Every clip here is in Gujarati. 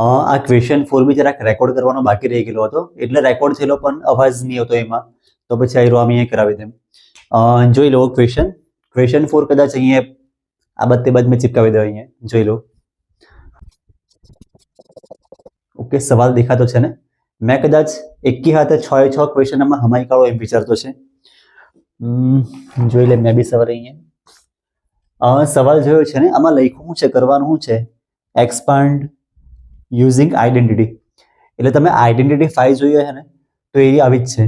આ ક્વેશ્ચન 4 બી જરાક રેકોર્ડ કરવાનો બાકી રહી ગયેલો હતો, એટલે રેકોર્ડ થયેલો પણ અવાજ નહીં હતો એમાં, તો પછી આયરો આમ અહીંયા કરાવી દેમ. જોઈ લો ક્વેશ્ચન 4 કદાચ અહીંયા આ બધે બાદ મેં ચિપકાવી દઉં, અહીંયા જોઈ લો. ઓકે, સવાલ દેખાતો છે ને? મેં કદાચ એકી હાથે 6 એ 6 ક્વેશ્ચન આમાં હમાઈ કાઢો એમ વિચારતો છે. જોઈ લે મેં બી સવાલ અહીંયા સવાલ જોયો છે ને, આમાં લખ્યું છે, કરવાનું શું છે, એક્સપાન્ડ યુઝિંગ આઈડેન્ટિટી. એટલે તમે આઈડેન્ટિટી 5 જોઈએ છે ને, તો એ આવી જ છે.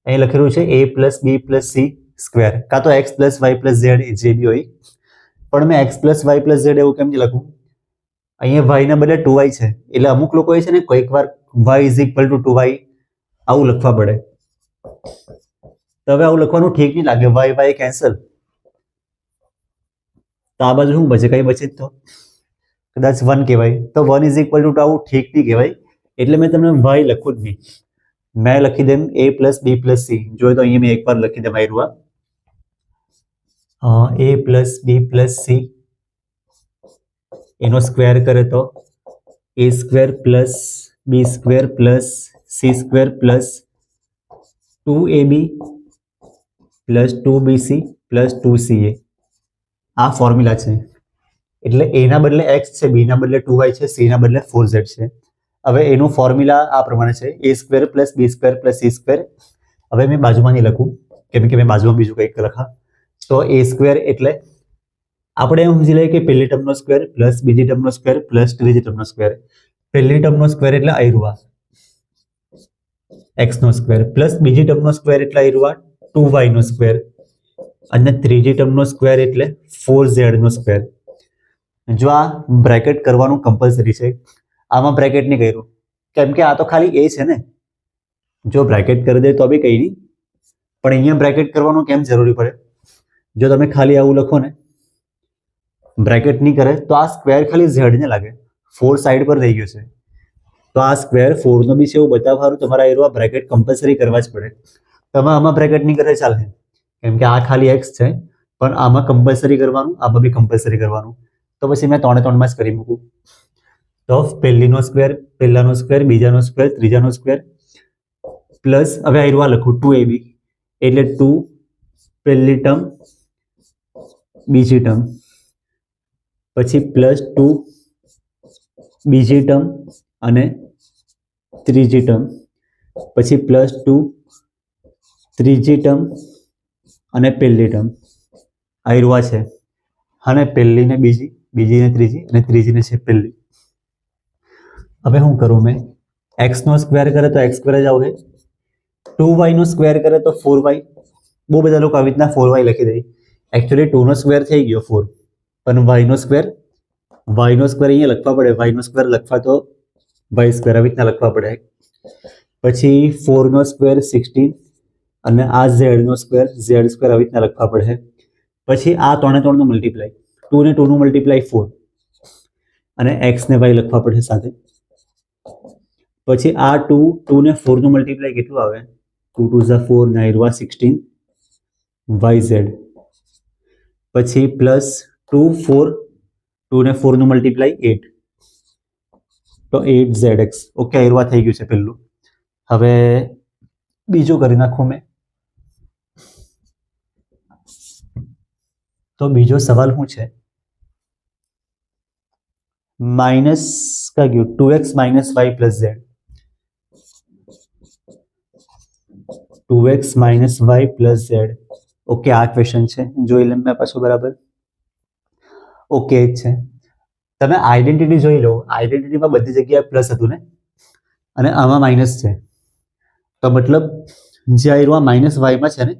અહીં લખેલું છે a + b + c સ્ક્વેર, કાં તો x + y + z જે બી હોય, પણ મેં x + y + z એવું કેમ નહીં લખું? અહીંયા y ના બદલે 2y છે, એટલે અમુક લોકો છે ને કોઈક વાર y = 2y આવું લખવા પડે. તો હવે આવું લખવાનું ઠીક નહીં લાગે, y કેન્સલ, તો આ બાજુ શું બચે? કઈ બચે તો કદાચ 1 કહેવાય, તો 1 = 2 આવું ઠીક નહીં કહેવાય, એટલે મેં તમને y લખું જ નહીં. મેં લખી દેમ a + b + c. જોઈએ તો અહીંયા મેં એકવાર લખી દેમ આયરું a + b + c એનો સ્ક્વેર કરે તો a² + b² + c² + 2ab + 2bc + 2ca. આ ફોર્મ્યુલા છે. એટલે a ના બદલે x છે, b ના બદલે 2y છે, c ના બદલે 4z છે. હવે એનું ફોર્મ્યુલા આ પ્રમાણે છે, a² + b² + c². હવે મેં બાજુમાં નહીં લખું, કેમ કે મેં બાજુમાં બીજું કંઈક લખા. તો a² એટલે આપણે એમ સમજી લઈએ કે પહેલી ટર્મનો સ્ક્વેર પ્લસ બીજી ટર્મનો સ્ક્વેર પ્લસ ત્રીજી ટર્મનો સ્ક્વેર. પહેલી ટર્મનો સ્ક્વેર એટલે આયરુઆ x નો સ્ક્વેર, પ્લસ બીજી ટર્મનો સ્ક્વેર એટલે આયરુઆ 2y નો સ્ક્વેર, અને ત્રીજી ટર્મનો સ્ક્વેર એટલે 4z નો સ્ક્વેર. જો આ બ્રેકેટ કરવાનું કમ્પલસરી છે, આમાં બ્રેકેટ નહીં કર્યું કેમ કે આ તો ખાલી a છે ને, જો બ્રેકેટ કરી દે તો બી કંઈ નહીં, પણ અહીંયા બ્રેકેટ કરવાનું કેમ જરૂરી પડે? જો તમે ખાલી આવું લખો ને, બ્રેકેટ નહીં કરે તો આ સ્ક્વેર ખાલી z ને લાગે, 4 સાઈડ પર રહી ગયો છે, તો આ સ્ક્વેર 4 નો બી છે એવું બતાવવાનું તમારા એરો બ્રેકેટ કમ્પલસરી કરવા જ પડે. તમે આમાં બ્રેકેટ નહીં કરે ચાલે, કેમ કે આ ખાલી x છે, પણ આમાં કમ્પલસરી કરવાનું, આમાં બી કમ્પલસરી કરવાનું, તો પછી મેં 3 માં જ કરી મૂકું. તો પહેલીનો સ્ક્વેર, પહેલાનો સ્ક્વેર, બીજાનો સ્ક્વેર, ત્રીજાનો સ્ક્વેર, પ્લસ હવે આયરું લખું 2ab એટલે 2 પહેલી ટર્મ બીજી ટર્મ, પછી પ્લસ 2 બીજી ટર્મ અને ત્રીજી ટર્મ, પછી પ્લસ 2 ત્રીજી ટર્મ અને પહેલી ટર્મ. આયરુઆ છે, અને પહેલી ને બીજી, બીજી ને ત્રીજી, અને ત્રીજી ને છે પહેલી. હવે શું કરું? મેં x નો સ્ક્વેર કરે તો x² જ આવશે, 2y નો સ્ક્વેર કરે તો 4y. બહુ બધા લોકો આવી રીતના 4y લખી દે, એકચ્યુઅલી 2 નો સ્ક્વેર થઈ ગયો 4, પણ y નો સ્ક્વેર અહીંયા લખવા પડે, y નો સ્ક્વેર લખવા તો y² આવી રીતના લખવા પડે. પછી 4 નો સ્ક્વેર 16, અને આ z નો સ્ક્વેર z² આવી રીતના લખવા પડે. પછી આ 3 નો મલ્ટીપ્લાય, 2 ને 2 નું મલ્ટીપ્લાય 4, અને x ને y લખવા પડે સાથે. પછી આ 2 ને 4 નું મલ્ટીપ્લાય કેટલું આવે? 2 × 2 = 4, 9 × 16 yz. પછી પ્લસ 2 4, 2 ને 4 નું મલ્ટીપ્લાય 8, તો 8zx. ઓકે, આયરુઆ થઈ ગયું છે પહેલું. હવે બીજું કરી નાખું મેં. તો બીજો સવાલ શું છે? માઇનસ કા ગયું 2x - y + z, 2x - y + z. Okay, આ ક્વેશ્ચન છે, જોઈ લઉં મેં પાછું બરાબર. ઓકે જ છે. તમે આઈડેન્ટિટી જોઈ લો, આઈડેન્ટિટીમાં બધી જગ્યાએ પ્લસ હતું ને, અને આમાં માઇનસ છે, તો મતલબ જે આયરુઆ -y માં છે ને,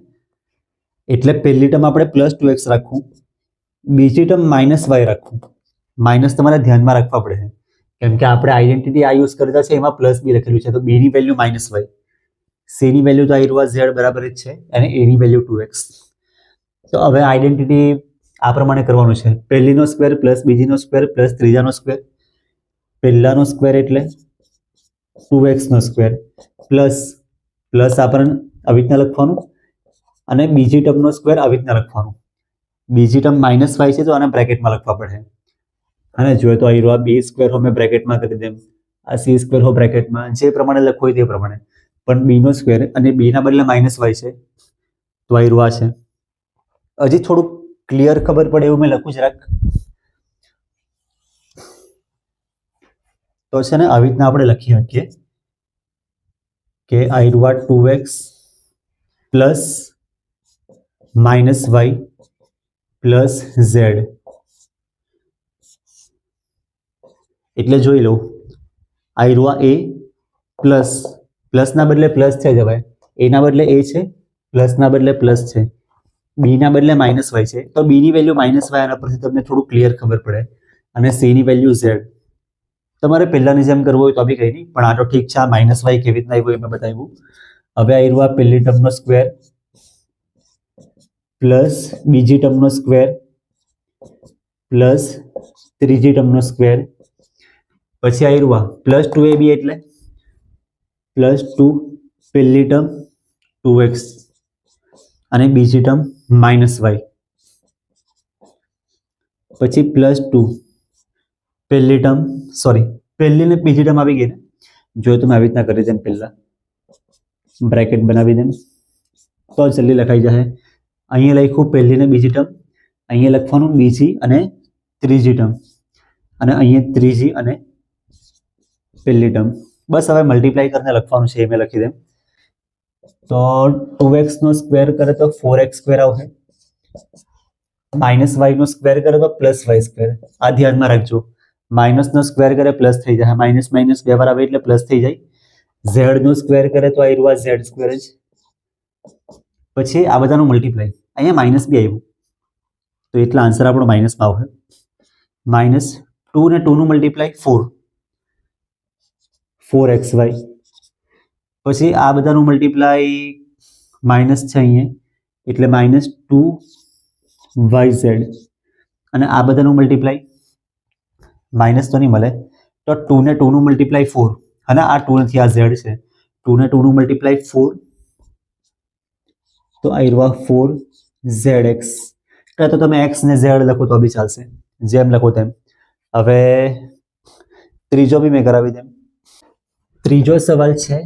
એટલે પહેલી ટર્મ આપણે પ્લસ 2x રાખવું, બીજી ટર્મ -y રાખવું. માઇનસ તમારે ધ્યાનમાં રાખવા પડે, કેમ કે આપણે આઈડેન્ટિટી આ યુઝ કરતા છે એમાં પ્લસ બી લખેલું છે, તો b ની વેલ્યુ -y, c ની વેલ્યુ તો આયરુઆ z બરાબર જ છે, અને a ની વેલ્યુ 2x. તો હવે આઈડેન્ટિટી આ પ્રમાણે કરવાનું છે, પહેલીનો સ્ક્વેર પ્લસ બીજીનો સ્ક્વેર પ્લસ ત્રીજાનો સ્ક્વેર, પહેલાનો સ્ક્વેર એટલે 2x નો સ્ક્વેર, પ્લસ આપણને આવી રીતના લખવાનું, અને બીજી ટર્મનો સ્ક્વેર આવી રીતના લખવાનું. બીજી ટર્મ -y છે તો આને બ્રેકેટમાં લખવા પડે, અને જોઈએ તો આયરુઆ b² અમે બ્રેકેટમાં કરી દેમ, આ સી સ્ક્વેર હો બ્રેકેટમાં જે પ્રમાણે લખવું હોય તે પ્રમાણે, પણ બી નો સ્ક્વેર અને બી ના બદલે માઇનસ વાય છે તો આ રૂ આ છે. હજી થોડુંક ક્લિયર ખબર પડે એવું મેં લખું જરાક. તો છે ને આવી રીતના આપણે લખી શકીએ કે આઈ રૂ આ 2x plus minus Y plus Z. એટલે જોઈ લો, આઈ રૂ આ એ પ્લસ, પ્લસના બદલે પ્લસ છે જવાય, એના બદલે એ છે, પ્લસના બદલે પ્લસ છે, બીના બદલે માઇનસ વાય છે, તો બીની વેલ્યુ માઇનસ વાય આના પરથી તમને થોડું ક્લિયર ખબર પડે, અને સીની વેલ્યુ ઝેડ. તમારે પહેલાની જેમ કરવું હોય તો બી કંઈ નહીં, પણ આ તો ઠીક છે. આ માઇનસ વાય કેવી રીતના આવ્યું એ મેં બતાવ્યું. હવે આઈ રૂ આ પહેલી ટર્મનો સ્ક્વેર પ્લસ બીજી ટર્મનો સ્ક્વેર પ્લસ ત્રીજી ટર્મનો સ્ક્વેર, પછી આઈ રૂ આ પ્લસ 2ab એટલે પ્લસ 2 પહેલી ટર્મ 2x અને બીજી ટર્મ માઇનસ વાય, પછી પ્લસ 2 પહેલી ટર્મ, સોરી પહેલી ને બીજી ટર્મ આવી ગઈ ને, જો તમે આવી રીતના કરી દેમ, પહેલા બ્રેકેટ બનાવી દેમ તો જલ્દી લખાઈ જાય. અહીંયા લખ્યું પહેલી ને બીજી ટર્મ, અહીંયા લખવાનું બીજી અને ત્રીજી ટર્મ, અને અહીંયા ત્રીજી અને પહેલી ટર્મ. બસ હવે મલ્ટીપ્લાય કરીને લખવાનું છે એ મેં લખી દેમ. તો 2x નો સ્ક્વેર કરે તો 4x સ્ક્વેર આવશે, માઇનસ વાય નો સ્ક્વેર કરે તો પ્લસ વાય સ્ક્વેર. આ ધ્યાનમાં રાખજો, માઇનસ નો સ્ક્વેર કરે પ્લસ થઈ જાય, માઇનસ માઇનસ બે વાર આવે એટલે પ્લસ થઈ જાય. ઝેડ નો સ્ક્વેર કરે તો આ ઝેડ સ્ક્વેર જ. પછી આ બધાનું મલ્ટીપ્લાય, અહીંયા માઇનસ બી આવ્યું તો એટલા આન્સર આપણો માઇનસમાં આવશે. માઇનસ 2 ને 2 નું મલ્ટીપ્લાય 4xy, પછી આ બધાનું મલ્ટીપ્લાય માઇનસ છે અહીંયા એટલે માઇનસ 2yz, અને આ બધાનું મલ્ટીપ્લાય માઇનસ તો નહીં મળે, તો 2 ને 2 નું મલ્ટીપ્લાય 4, અને આ 2 નથી, આ ઝેડ છે, 2 ને 2 નું મલ્ટીપ્લાય 4, તો આ રહ્યું 4zx. તો તમે x ને z લખો તો બી ચાલશે, જેમ લખો તેમ. હવે ત્રીજો બી મેં કરાવી દેમ. ત્રીજો સવાલ છે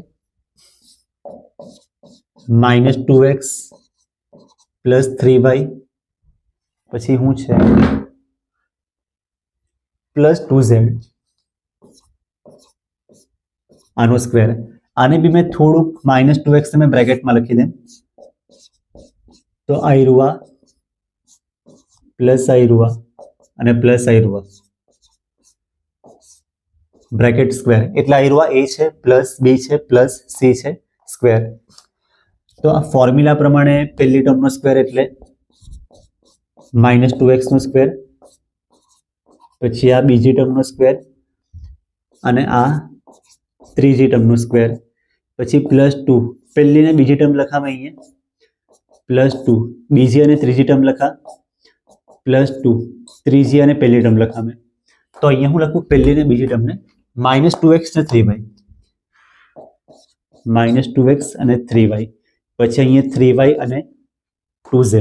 -2x પ્લસ 3y, પછી શું છે પ્લસ 2z, આનો સ્ક્વેર. આને બી મેં થોડુંક -2x મેં બ્રેકેટમાં લખી દેમ, તો આઈ રૂ આ પ્લસ આઈ રૂ આ અને પ્લસ આઈ રૂ આ બ્રેકેટ સ્ક્વેર, એટલે આઈ રૂ આ એ છે પ્લસ બી છે પ્લસ સી છે સ્ક્વેર. તો આ ફોર્મ્યુલા પ્રમાણે પહેલી ટર્મનો સ્ક્વેર એટલે -2x નો સ્ક્વેર, પછી આ બીજી ટર્મનો સ્ક્વેર, અને આ ત્રીજી ટર્મનો સ્ક્વેર, પછી પ્લસ 2 પહેલી ને બીજી ટર્મ લખાવે અહીંયા, પ્લસ 2 બીજી અને ત્રીજી ટર્મ લખા, પ્લસ 2 ત્રીજી અને પહેલી ટર્મ લખાવે. તો અહીંયા હું લખું પહેલી ને બીજી ટર્મને -2x ને 3y, -2x અને 3y, પછી અહીંયા 3y અને 2z,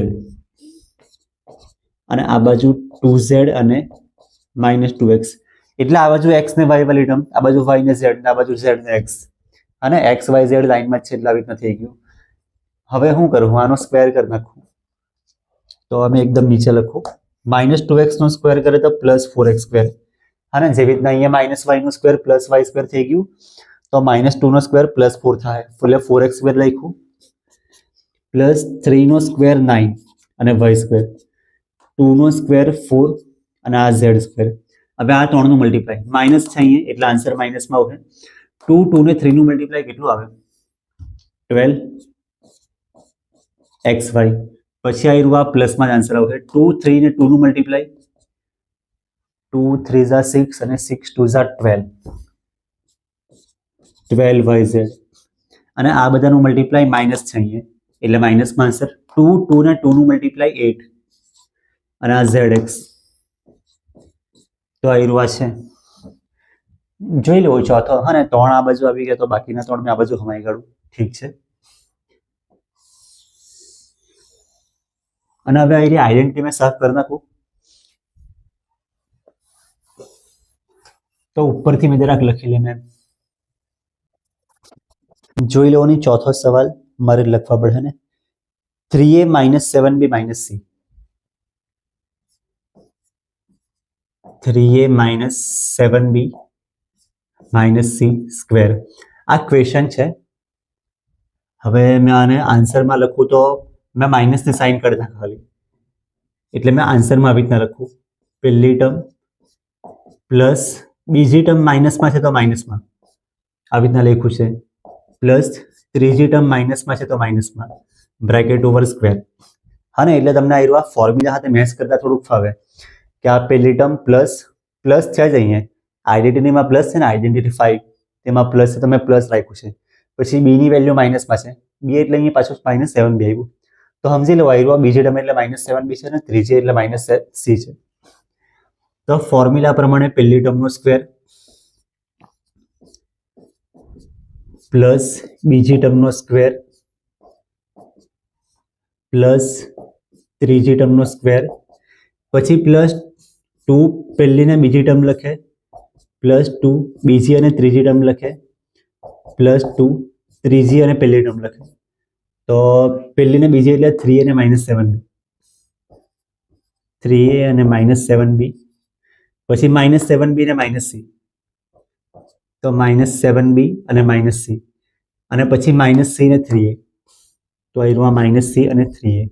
અને આ બાજુ 2z અને -2x, એટલે આ બાજુ x ને y વાળી ટર્મ, આ બાજુ y ને z, આ બાજુ z ને x, અને x y z લાઈનમાં છે એટલે આવી રીતના થઈ ગયું. હવે શું કરું, આનો સ્ક્વેર કરી નાખું, તો અમે એકદમ નીચે લખું -2x નો સ્ક્વેર કરે તો પ્લસ 4x સ્ક્વેર, અને જેવી રીતના અહીંયા -y નો સ્ક્વેર પ્લસ y સ્ક્વેર થઈ ગયું, તો -2 નો સ્ક્વેર પ્લસ 4 થાય, એટલે 4x સ્ક્વેર લખ્યું, પ્લસ 3 નો સ્ક્વેર 9 અને y સ્ક્વેર, 2 નો સ્ક્વેર 4 અને આ z સ્ક્વેર. હવે આ ત્રણનું મલ્ટીપ્લાય માઇનસ છે અહીંયા એટલે આન્સર માઇનસમાં આવશે. 2 ને 3 નું મલ્ટીપ્લાય કેટલું આવે 12xy, પછી આ રહ્યું આ પ્લસમાં જ આન્સર આવશે. 2 3 ને 2 નું મલ્ટીપ્લાય 2 3 ઝા 6 અને 6 2 ઝા 12yz, અને આ બધાનું મલ્ટીપ્લાય માઇનસ છે અહીંયા એટલે માઇનસમાં આન્સર. 2 ને 2 નું મલ્ટીપ્લાય 8, અને આ zx. તો આ રહ્યું આ છે, જોઈ લેવો ચોથો, હા ને 3 આ બાજુ આવી ગયા તો બાકીના 3 મેં આ બાજુ હમાઈ કાઢું, ઠીક છે. અને હવે આ આઈડેન્ટિટી મેં સાફ કરી નાખું. તો ઉપરથી મેં જરાક લખી લેને જોઈ લેવાની ચોથો સવાલ મારે લખવા પડે ને 3a - 7b - c 3a - 7b - c square આ ક્વેશ્ચન છે. હવે મેં આને આન્સરમાં લખું તો મેં માઇનસની સાઇન કરતા ખાલી એટલે મેં આન્સરમાં આવી રીતના લખું પહેલી ટર્મ પ્લસ બીજી ટર્મ માઇનસમાં છે તો માઇનસમાં આવી રીતના લખ્યું છે પ્લસ ત્રીજી ટર્મ માઇનસમાં છે તો માઇનસમાં બ્રેકેટ ઓવર સ્ક્વેર. હા ને એટલે તમને આ ફોર્મ્યુલા સાથે મેચ કરતા થોડુંક ફાવે કે આ પહેલી ટર્મ પ્લસ પ્લસ છે જ અહીંયા આઈડેન્ટિટીમાં પ્લસ છે ને આઈડેન્ટિટી 5 તેમાં પ્લસ છે તો મેં પ્લસ રાખ્યું છે. પછી બી ની વેલ્યુ માઇનસમાં છે બી એટલે અહીંયા પાછું -7b આવ્યું તો સમજી લો આવ્યું બીજી ટર્મ એટલે -7b છે ને ત્રીજી એટલે -c છે. તો ફોર્મ્યુલા પ્રમાણે પહેલી ટર્મનો સ્ક્વેર પ્લસ બીજી ટર્મનો સ્ક્વેર પ્લસ ત્રીજી ટર્મનો સ્ક્વેર પછી +2 પહેલી ને બીજી ટર્મ લખે +2 બીજી અને ત્રીજી ટર્મ લખે +2 ત્રીજી અને પહેલી ટર્મ લખે તો પહેલી ને બીજી એટલે 3a અને -7b 3a અને -7b પછી -7b ને -c તો -7b અને -c અને પછી -c ને 3a તો અહીંમાં -c અને 3a.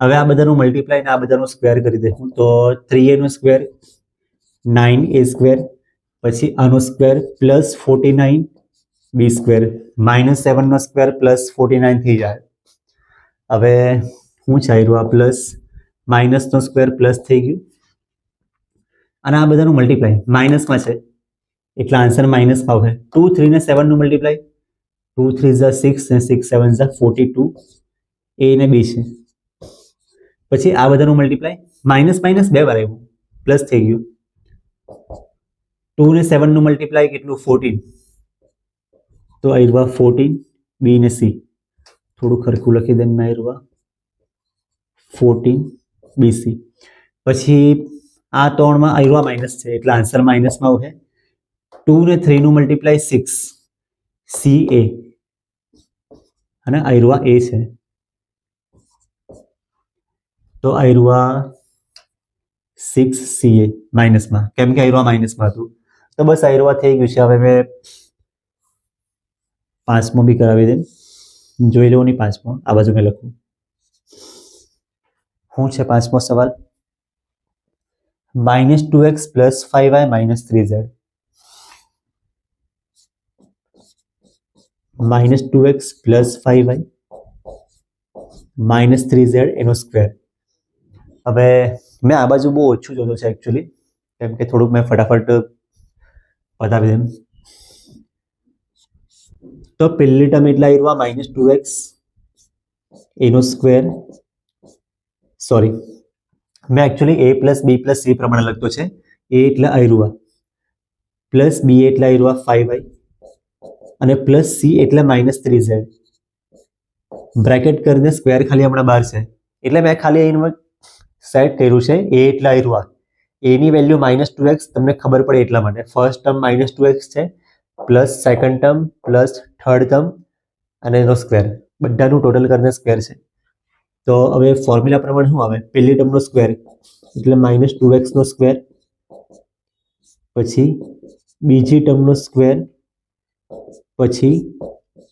હવે આ બધાનું મલ્ટીપ્લાય ને આ બધાનું સ્ક્વેર કરી દઈશું તો 3a નો સ્ક્વેર 9a સ્ક્વેર પછી આનો સ્ક્વેર +49b સ્ક્વેર -7 નો સ્ક્વેર +49 થઈ જાય. હવે શું છે આ પ્લસ માઇનસનો સ્ક્વેર પ્લસ થઈ ગયું અને આ બધાનું મલ્ટીપ્લાય માઇનસમાં છે એટલે આન્સર માઇનસમાં આવશે 2 3 ને 7 નું મલ્ટીપ્લાય 2 3 ઝા 6 અને 6 7 ઝા 42 a ને b છે પછી આ બધાનું મલ્ટીપ્લાય માઇનસ બે વાર આવ્યું પ્લસ થઈ ગયું 2 ને 7 નું મલ્ટીપ્લાય કેટલું 14 તો આવ્યા 14 b ને c થોડું ખરખું લખી દે મેં આવ્યા 14 bc પછી આ ત્રણમાં આવ્યા માઇનસ છે એટલે આન્સર માઇનસમાં આવશે 2 ને 3 નું મલ્ટીપ્લાય 6 ca અને આવ્યા a છે તો આવ્યા 6 ca માઇનસમાં કેમ કે આવ્યા માઇનસમાં હતું તો બસ આવ્યા થઈ ગયું છે. હવે મેં પાંચમો બી કરાવી દે જોઈ લો ની પાંચમો આ બાજુ મેં લખું શું છે પાંચમો સવાલ -2x + 5y - 3z -2x + 5y - 3z એનો સ્ક્વેર. હવે મેં આ બાજુ બહુ ઓછું જોતું છે એકચ્યુઅલી કેમ કે થોડુંક મેં ફટાફટ બતાવી દેમ તો પહેલી ટર્મ એટલે આવ્યા -2x એનો સ્ક્વેર સોરી મેં એકચ્યુઅલી a + b + c પ્રમાણે લખતો છે a એટલે આવ્યા પ્લસ b એટલે આવ્યા 5y અને પ્લસ c એટલે -3z બ્રેકેટ કરીને સ્ક્વેર ખાલી હમણાં બહાર છે એટલે મેં ખાલી અહીં સેટ કર્યું છે a એટલે આવ્યા a ની વેલ્યુ -2x તમને ખબર પડે એટલા માટે ફર્સ્ટ ટર્મ -2x છે plus second term plus third term અને એનો સ્ક્વેર બધાનું ટોટલ કરીને સ્ક્વેર છે. તો હવે ફોર્મ્યુલા પ્રમાણે શું આવે પહેલી ટર્મનો સ્ક્વેર એટલે -2x નો સ્ક્વેર પછી બીજી ટર્મનો સ્ક્વેર પછી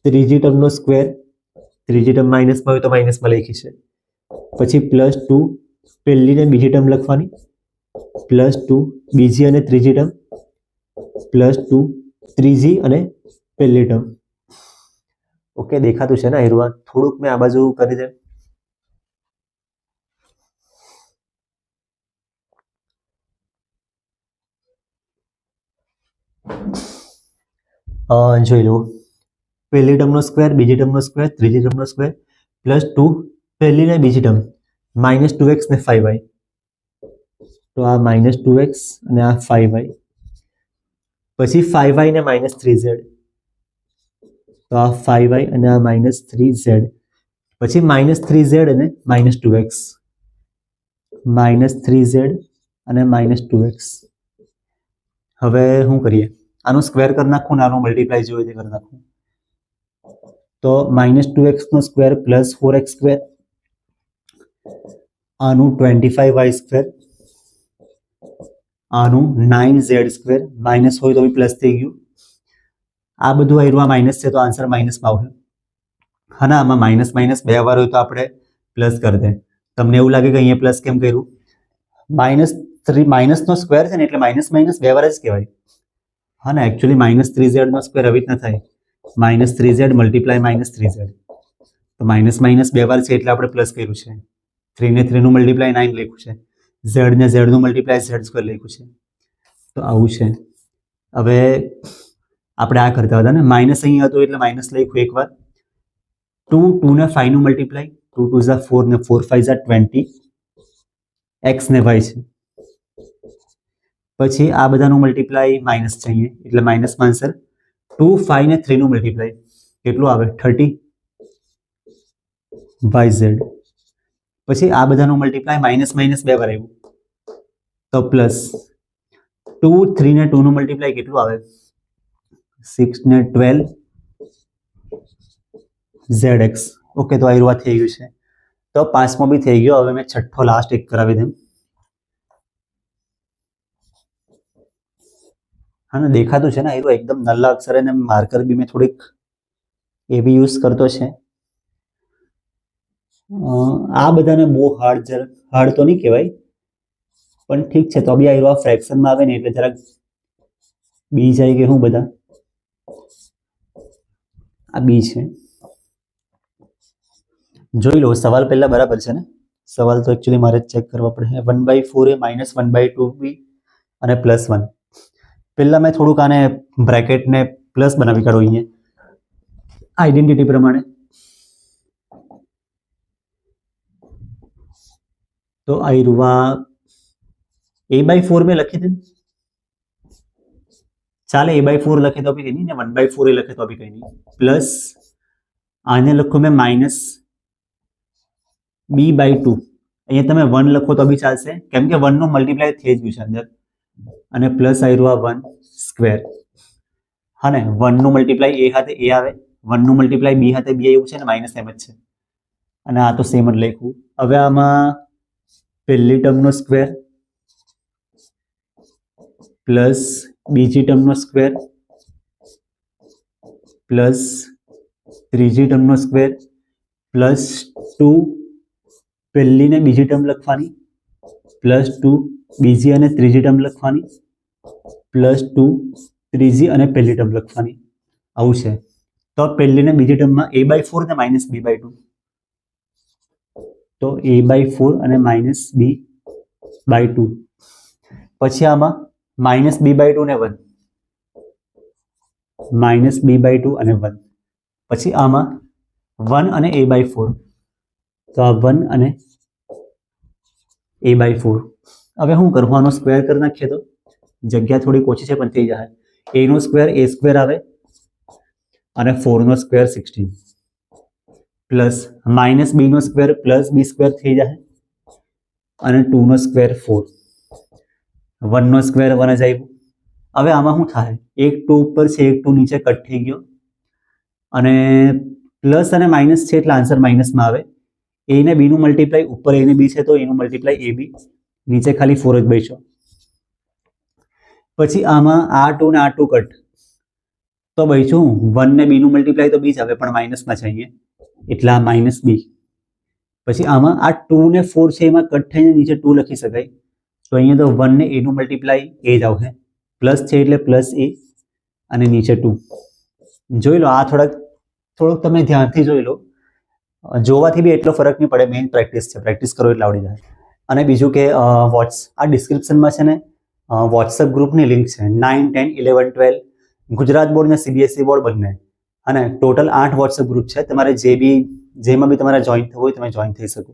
ત્રીજી ટર્મનો સ્ક્વેર ત્રીજી ટર્મ માઇનસમાં હોય તો માઇનસમાં લખી છે પછી +2 પહેલી ને બીજી ટર્મ લખવાની +2 બીજી અને ત્રીજી ટર્મ +2 ત્રીજી અને પહેલી ટર્મ. ઓકે દેખાતું છે ને હેરવા થોડુંક મેં આ બાજુ કરી દે જોઈ લો પહેલી ટર્મનો સ્ક્વેર બીજી ટર્મનો સ્ક્વેર ત્રીજી ટર્મનો સ્ક્વેર +2 પહેલી ને બીજી ટર્મ -2x ને 5y તો આ -2x અને આ 5y પછી 5y ને -3z તો આ 5y અને આ -3z પછી -3z અને -2x -3z અને -2x હવે શું કરીએ, આનું સ્ક્વેર કરી નાખું ને આનું મલ્ટીપ્લાય જોઈએ તે કરી નાખું. તો -2x² + 4x², આનું 25y², આનું 9z², માઇનસ હોય તો બી પ્લસ થઈ ગયું. આ બધું આવ્યું, આ માઇનસ છે તો આન્સર માઇનસમાં આવશે. હા ના, આમાં માઇનસ માઇનસ 2 વાર હોય તો આપણે પ્લસ કરી દે. તમને એવું લાગે કે અહીંયા પ્લસ કેમ કર્યું? માઇનસનો સ્ક્વેર છે ને એટલે માઇનસ માઇનસ 2 વાર જ કહેવાય. હા ને, એકચ્યુઅલી -3z નો સ્ક્વેર આવી રીતના થાય, -3z × -3z. તો માઇનસ માઇનસ 2 વાર છે એટલે આપણે પ્લસ કર્યું છે. 3 ને 3 નું મલ્ટીપ્લાય 9 લખ્યું છે, z ને z નું મલ્ટીપ્લાય z² લખ્યું છે. તો આવું છે. હવે આપણે આ કરતા હતા ને, માઇનસ અહીંયા હતું એટલે માઇનસ લખ્યું એકવાર. 2 ને 5 નું મલ્ટીપ્લાય, 2 2 = 4 ને 4 5 = 20, x ને y છે. પછી આ બધાનું મલ્ટીપ્લાય માઇનસ છે અહીંયા એટલે માઇનસમાં આન્સર. 2 5 ને 3 નું મલ્ટીપ્લાય કેટલું આવે? 30 yz. પછી આ બધાનું મલ્ટીપ્લાય માઇનસ માઇનસ 2 વાર આવ્યું તો પ્લસ. 2 3 ને 2 નું મલ્ટીપ્લાય કેટલું આવે? 6 ને 12 zx. ઓકે, તો આ વાત થઈ ગયું છે. તો 5મો બી થઈ ગયો. હવે મેં છઠ્ઠો લાસ્ટ એક કરાવી દઉં. હા ને, દેખાતું છે ને આયરું એકદમ નલ્લા અક્ષર, અને માર્કર બી મેં થોડીક એવી યુઝ કરતો છે. આ બધાને બહુ હાર્ડ તો નહીં કહેવાય, પણ ઠીક છે. તો બી આયરું આ ફ્રેક્શનમાં આવે ને એટલે જરાક બી જાય કે હું બધા. આ બી છે. જોઈ લો, સવાલ પહેલા બરાબર છે ને? સવાલ તો એકચ્યુઅલી મારે ચેક કરવા પડે. 1/4 એ -1/2 બી અને +1. પહેલા મેં થોડુંક આને બ્રેકેટને પ્લસ બનાવી કાઢો અહીંયા આઈડેન્ટિટી પ્રમાણે. તો આયરુવા a/4 મેં લખી દે, ચાલે. a/4 લખે તો બી કંઈ નહીં ને, 1/4 એ લખે તો બી કંઈ નહીં. પ્લસ આને લખું મેં -b/2. અહીંયા તમે 1 લખો તો બી ચાલશે, કેમ કે 1 નું મલ્ટીપ્લાય થઈ જ ગયું છે અંદર. અને પ્લસ આયરુવા 1². હા ને, 1 નું મલ્ટીપ્લાય a હાથે a આવે, 1 નું મલ્ટીપ્લાય b હાથે b એવું છે ને, માઇનસ એમ જ છે. અને આ તો સેમ જ લખ્યું. હવે આમાં પહેલી ટર્મનો સ્ક્વેર પ્લસ બીજી ટર્મનો સ્ક્વેર પ્લસ ત્રીજી ટર્મનો સ્ક્વેર પ્લસ 2 પહેલી ને બીજી ટર્મ લખવાની, પ્લસ 2 બીજી અને ત્રીજી ટર્મ લખવાની, પ્લસ 2 ત્રીજી અને પહેલી ટર્મ લખવાની. આવું છે. તો પહેલી ને બીજી ટર્મમાં a/4 ને -b/2. તો a/4 અને -b/2. પછી આમાં -b/2 ને 1, -b/2 અને 1. પછી આમાં 1 અને a/4. તો આ 1 અને a/4. હવે શું કરું? આનો સ્ક્વેર કરી નાખીએ તો જગ્યા થોડીક ઓછી છે પણ થઈ જાય. a નો સ્ક્વેર a² આવે અને 4 નો સ્ક્વેર 16 પ્લસ -b નો સ્ક્વેર પ્લસ b² થઈ જાય અને 2 નો સ્ક્વેર 4. 1 નો સ્ક્વેર 1 જ આવ્યું. હવે આમાં શું થાય? એક 2 ઉપર છે, એક 2 નીચે કટ થઈ ગયો, અને પ્લસ અને માઇનસ છે એટલે આન્સર માઇનસમાં આવે. a ને b નું મલ્ટીપ્લાય ઉપર a ને b છે તો a નું મલ્ટીપ્લાય ab, નીચે ખાલી 4 જ બચ્યો. પછી આમાં આ 2 ને આ 2 કટ તો બચ્યું 1 ને b નું મલ્ટીપ્લાય તો b જ આવે પણ માઇનસમાં છે અહીંયા એટલે આ -b. પછી આમાં આ 2 ને 4 છે એમાં કટ થઈને નીચે 2 લખી શકાય, તો અહીંયા તો 1 ને a નું મલ્ટીપ્લાય a જ આવશે, પ્લસ છે એટલે પ્લસ a અને નીચે 2. જોઈ લો, આ થોડોક તમે ધ્યાનથી જોઈ લો. જોવાથી બી એટલો ફરક નહીં પડે, મેઇન પ્રેક્ટિસ છે, પ્રેક્ટિસ કરો એટલે આવડી જાય. અને બીજું કે આ ડિસ્ક્રિપ્શનમાં છે ને વોટ્સએપ ગ્રુપની લિંક છે, 9, 10, 11, 12 ગુજરાત બોર્ડ અને CBSE બોર્ડ બંને. અને ટોટલ 8 વોટ્સએપ ગ્રુપ છે. તમારે જેમાં બી તમારે જોઈન થવું હોય તમે જોઈન થઈ શકો.